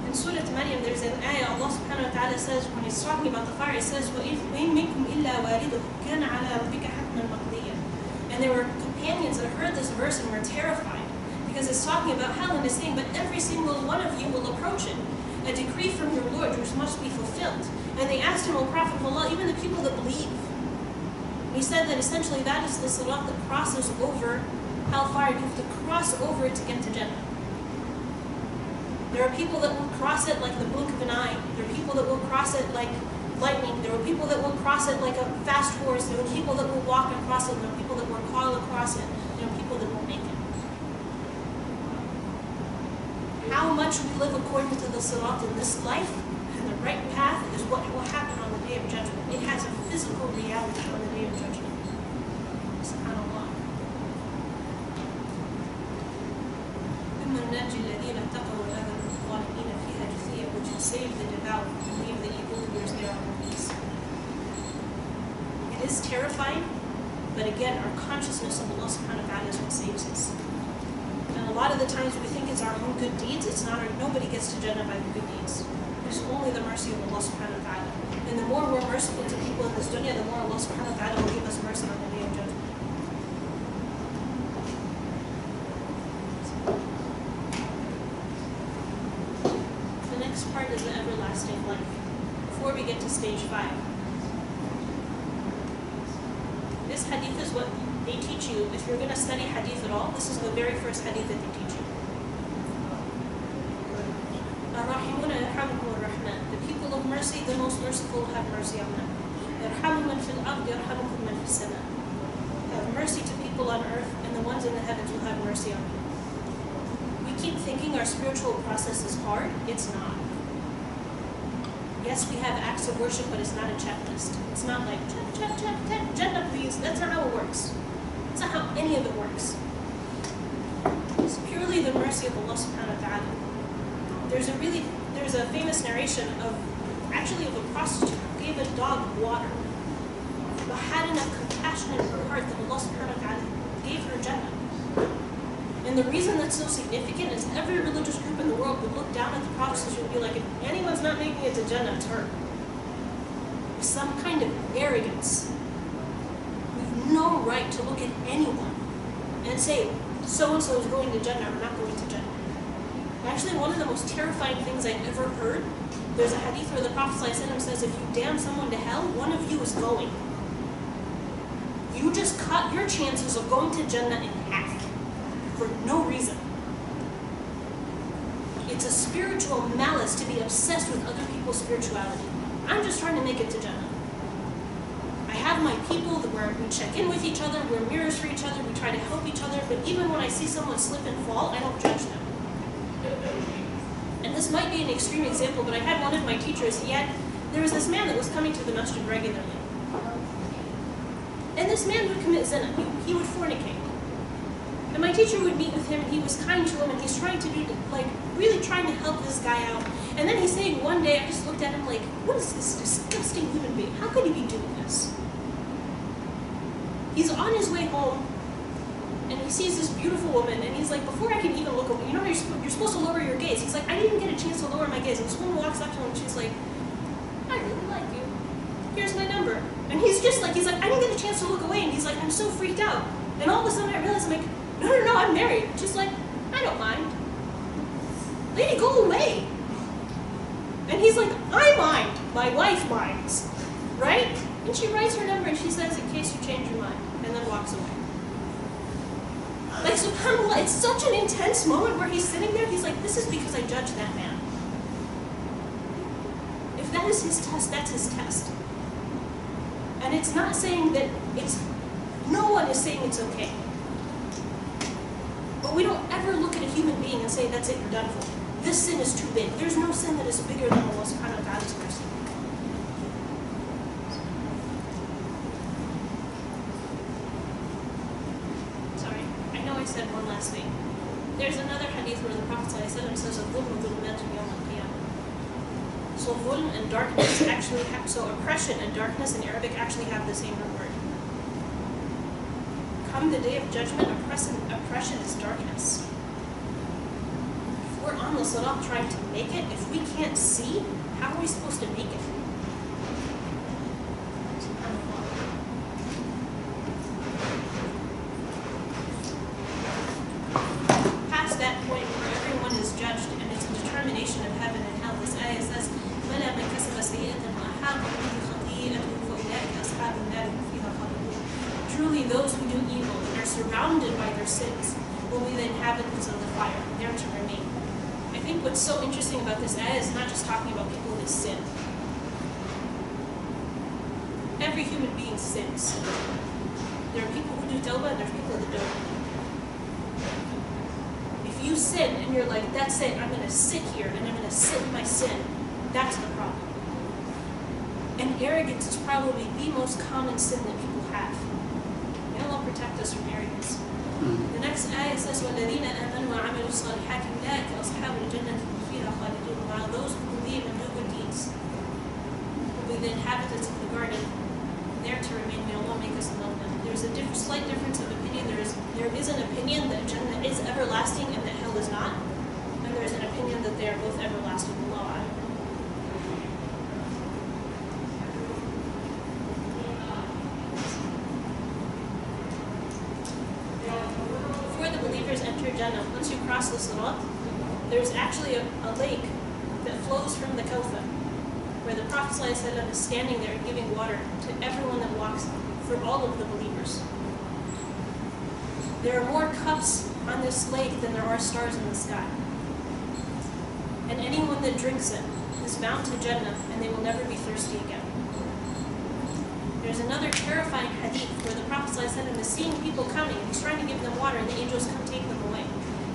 A: In Surah Maryam, there's an ayah, Allah subhanahu wa ta'ala says, when he's talking about the fire, it says, وَإِن مِّنكُمْ إِلَّا وَارِدُهُ كَانَ عَلَى رَبِّكَ حَتْمًا مَقْضِيًّا. And there were companions that heard this verse and were terrified, because it's talking about hell and it's saying, but every single one of you will approach it. A decree from your Lord which must be fulfilled. And they asked him, O Prophet of Allah, even the people that believe. And he said that essentially that is the sirat that crosses over hellfire. You have to cross over it to get to Jannah. There are people that will cross it like the blink of an eye. There are people that will cross it like lightning. There are people that will cross it like a fast horse. There are people that will walk across it. There are people that will crawl across it. There are people that will make it. How much we live according to the sirat in this life and the right path is what will happen on the Day of Judgment. It has a physical reality on the Day of Judgment. SubhanAllah. Which will save the devout and leave the evildoers there on peace. It is terrifying, but again, our consciousness of Allah subhanahu wa ta'ala is what saves us. And a lot of the times we think it's our own good deeds. It's not. Nobody gets to Jannah by the good deeds. It's only the mercy of Allah subhanahu wa ta'ala. And the more we're merciful to people in this dunya, the more Allah subhanahu wa ta'ala will give us mercy on the Day of Judgment. Part is the everlasting life. Before we get to stage 5. This hadith is what they teach you. If you're going to study hadith at all, this is the very first hadith that they teach you. Ar-Rahimuna yarhamuhum ar-Rahman. The people of mercy, the most merciful will have mercy on them. Yarhamu man fil ard yarhamukum man fis sama. Have mercy to people on earth, and the ones in the heavens will have mercy on them. We keep thinking our spiritual process is hard. It's not. Yes, we have acts of worship, but it's not a checklist. It's not like, check, Jannah please. That's not how it works. That's not how any of it works. It's purely the mercy of Allah subhanahu wa ta'ala. There's a famous narration of a prostitute who gave a dog water, but had enough compassion in her heart that Allah subhanahu wa ta'ala gave her Jannah. And the reason that's so significant is every religious group in the world would look down at the prostitute and be like, if anyone's not making it to Jannah, it's her. With some kind of arrogance. We have no right to look at anyone and say, so-and-so is going to Jannah or not going to Jannah. Actually, one of the most terrifying things I've ever heard, there's a hadith where the Prophet ﷺ says, if you damn someone to hell, one of you is going. You just cut your chances of going to Jannah in half. For no reason. It's a spiritual malice to be obsessed with other people's spirituality. I'm just trying to make it to Jannah. I have my people where we check in with each other, we're mirrors for each other, we try to help each other, but even when I see someone slip and fall, I don't judge them. And this might be an extreme example, but I had one of my teachers, there was this man that was coming to the masjid regularly. And this man would commit zina, he would fornicate. And my teacher would meet with him, he was kind to him, and he's trying to do, really trying to help this guy out. And then he's saying one day, I just looked at him like, what is this disgusting human being? How could he be doing this? He's on his way home, and he sees this beautiful woman, and he's like, before I can even look away, you're supposed to lower your gaze. He's like, I didn't even get a chance to lower my gaze. And this woman walks up to him, and she's like, I really like you. Here's my number. And he's like, I didn't get a chance to look away, and he's like, I'm so freaked out. And all of a sudden I realize, I'm like, no, I'm married. She's like, I don't mind. Lady, go away. And he's like, I mind. My wife minds. Right? And she writes her number and she says, in case you change your mind. And then walks away. Like, subhanAllah, it's such an intense moment where he's sitting there, he's like, this is because I judged that man. If that is his test, that's his test. And it's not saying that no one is saying it's okay. But we don't ever look at a human being and say, that's it, you're done for. This sin is too big. There's no sin that is bigger than Allah subhanahu wa ta'ala's mercy. Sorry, I know I said one last thing. There's another hadith where the Prophet ﷺ says, so dhulm and darkness actually have, so oppression and darkness in Arabic actually have the same root word. Come the day of judgment, oppression is darkness. If we're on the sirat trying to make it, if we can't see, how are we supposed to make it? Past that point where everyone is judged and it's a determination of heaven and hell, this ayah says, وَلَا مَنْ كَسَبَ سَيِّئَةً وَأَحَاطَ بِهِ خَطِيئَتُهُ فَأُولَٰئِكَ أَصْحَابُ النَّارِ هُمْ فِيهَا خَالِدُونَ. Truly those who do evil and are surrounded by their sins will be the inhabitants of the fire, there to remain. I think what's so interesting about this ayah is not just talking about people who sin. Every human being sins. There are people who do tawbah and there are people who don't. If you sin and you're like, that's it, I'm going to sit here and I'm going to sit in my sin, that's the problem. And arrogance is probably the most common sin that people have. May Allah protect us from arrogance. The next ayah says, وَالَّذِينَ آمَنُوا وَعَمِلُوا الصَّالِحَاتِ أُولَٰئِكَ أَصْحَابُ الْجَنَّةِ هُمْ فِيهَا خَالِدُونَ. While those who believe and do good deeds will be the inhabitants of the garden, there to remain. May Allah make us among them. There's a slight difference of opinion. There is an opinion that Jannah is everlasting and that hell is not. And there is an opinion that they are both everlasting. Allah A'lam. Before the believers enter Jannah, once you cross the Sirat, there's actually a lake that flows from the Kawthar, where the Prophet ﷺ is standing there giving water to everyone that walks, for all of the believers. There are more cups on this lake than there are stars in the sky. And anyone that drinks it is bound to Jannah, and they will never be thirsty again. There's another terrifying hadith where the Prophet ﷺ is seeing people coming, and he's trying to give them water, and the angels come take them away.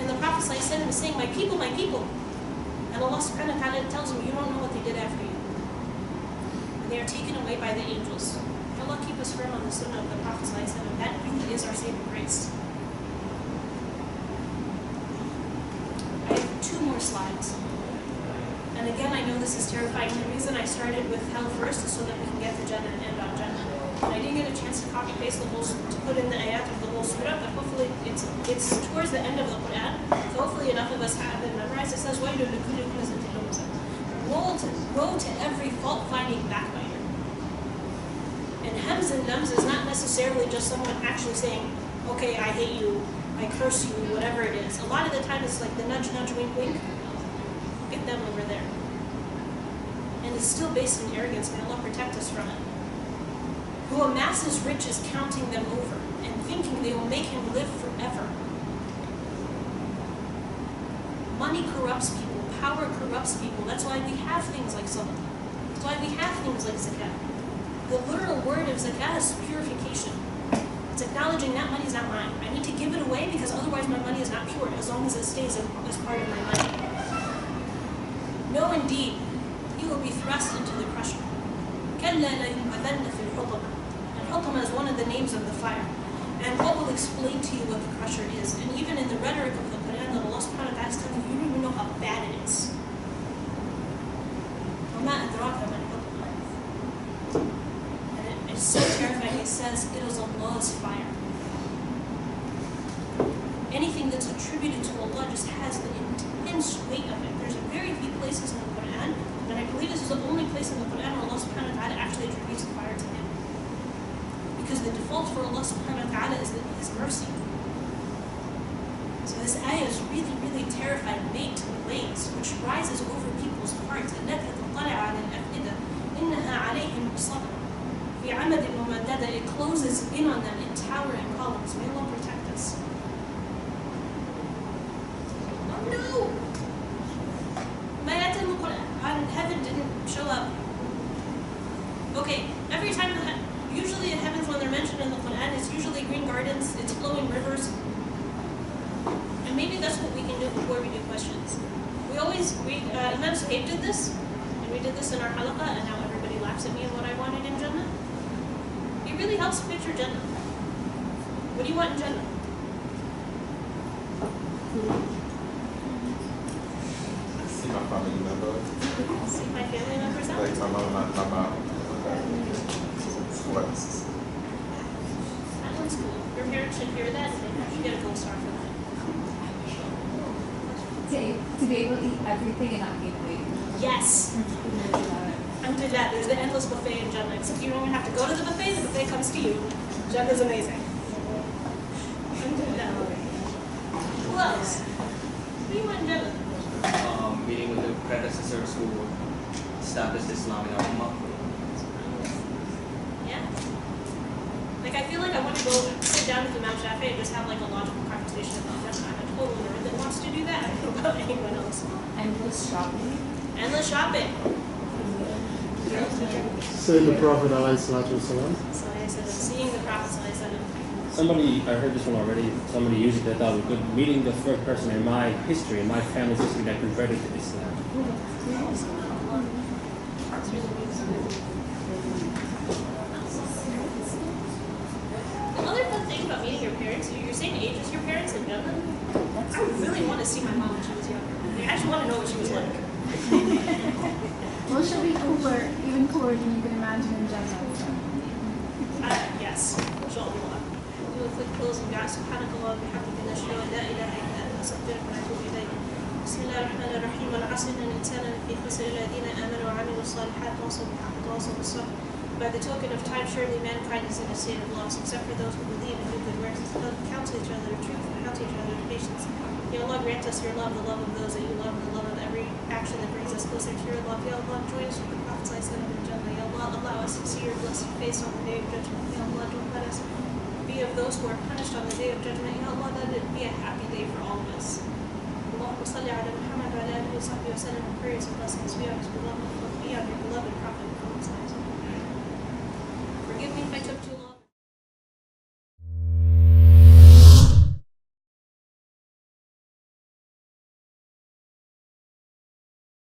A: And the Prophet ﷺ is saying, my people, my people. And Allah subhanahu wa ta'ala tells him, you don't know what they did after you. And they are taken away by the angels. Allah keep us firm on the sunnah of the Prophet ﷺ. That really is our saving grace. I have 2 more slides. And again, I know this is terrifying. The reason I started with hell first is so that we can get to Jannah and end on Jannah. And I didn't get a chance to copy paste the whole, to put in the ayat of the whole surah, but hopefully it's towards the end of the Quran. So hopefully enough of us have it memorized. It says, وَيْلٌ لِكُلِّ هُمَزَةٍ لُمَزَةٍ. Woe to every fault-finding backbiter. And hems and lems is not necessarily just someone actually saying, okay, I hate you, I curse you, whatever it is. A lot of the time it's like the nudge, nudge, wink, wink. Get them over there. And it's still based in arrogance. May Allah protect us from it. Who amasses riches counting them over and thinking they will make him live forever. Money corrupts people. Power corrupts people. That's why we have things like salah. That's why we have things like zakat. The literal word of zakat is purification. It's acknowledging that money is not mine. I need to give it away because otherwise my money is not pure as long as it stays as part of my money. No, indeed, he will be thrust into the crusher. كَلَّا لَيُنْبَذَنَّ فِي الْحُطَمَةِ. And Hutama is one of the names of the fire. And what will explain to you what the crusher is? And even in the rhetoric of the Quran, that Allah subhanahu wa ta'ala is telling you, you don't even know how bad it is. وَمَا أَدْرَاكَ مَا الْحُطَمَةِ. And it's so terrifying. It says it is Allah's fire. Anything that's attributed to Allah just has the intense weight of it. There's very few places in the Quran, and I believe this is the only place in the Quran where Allah subhanahu wa ta'ala actually attributes the fire to Him. Because the default for Allah subhanahu wa ta'ala is His mercy. So this ayah is really, really terrifying, made to lays, which rises over people's hearts. It closes in on them in towering columns. May Allah protect us. show up. Okay, every time, usually the heavens when they're mentioned in the Quran, it's usually green gardens, it's flowing rivers. And maybe that's what we can do before we do questions. Imam Suhaib did this, and we did this in our halaqah, and now everybody laughs at me and what I wanted in Jannah. It really helps picture Jannah. What do you want in Jannah?
E: See my family members.
A: See my family members out?
E: Like my mom, my mom. What?
A: That one's cool. Your parents should hear that, and they should get a gold star for that.
F: To be able to eat everything and not gain weight.
A: Yes. Alhamdulillah, there's the endless buffet in Jannah. Except you don't even have to go to the buffet comes to you. Jannah's amazing. Alhamdulillah. Who else? What do you want in Jannah?
G: Meeting with the predecessors who established Islam in our ummah.
A: Yeah. Like I feel like I want to go sit down with Imam Shafi'i and just have like a logical conversation about Jannah. I'm a total nerd that wants to do that. I don't know about anyone else.
B: Endless shopping.
A: Endless shopping.
H: Saying the Prophet ﷺ.
A: So I said, I'm seeing the Prophet. So I said,
I: Somebody, I heard this one already, somebody used it that thought was good. Meeting the first person in my history, in my family's history that converted to Islam.
A: The other fun thing about meeting your parents, you're same age as your parents in Jannah. I really want to see my mom when she was younger. I actually want to know what she was like.
D: Well, she'll be cooler, even cooler than you can imagine in Jannah.
A: Yes. Inshallah. Do a quick closing dua. Subhanakallah wa bihamdika nashhadu an la ilaha illa anta astaghfiruka wa atubu ilayk. Bismillahir rahmanir rahim. Wal 'asri innal insana lafi khusr illa alladhina amanu wa 'amilu s-salihat wa tawassaw bil haqqi wa tawassaw bis sabr. By the token of time, surely mankind is in a state of loss, except for those who believe and do good works, counsel each other the truth, and counsel each other the patience. Ya Allah, grant us your love, the love of those that you love, and the love of every action that brings us closer to your love. Ya Allah, join us with the Prophet ﷺ in Jannah. Ya Allah, allow us to see your blessed face on the day of judgment. Ya Allah, don't let us be of those who are punished on the day of judgment. Ya Allah, let it be a happy day for all of us. Allahumma salli ala Muhammad wa ala alihi wa sahbihi wa sallam, and prayers and blessings be on us.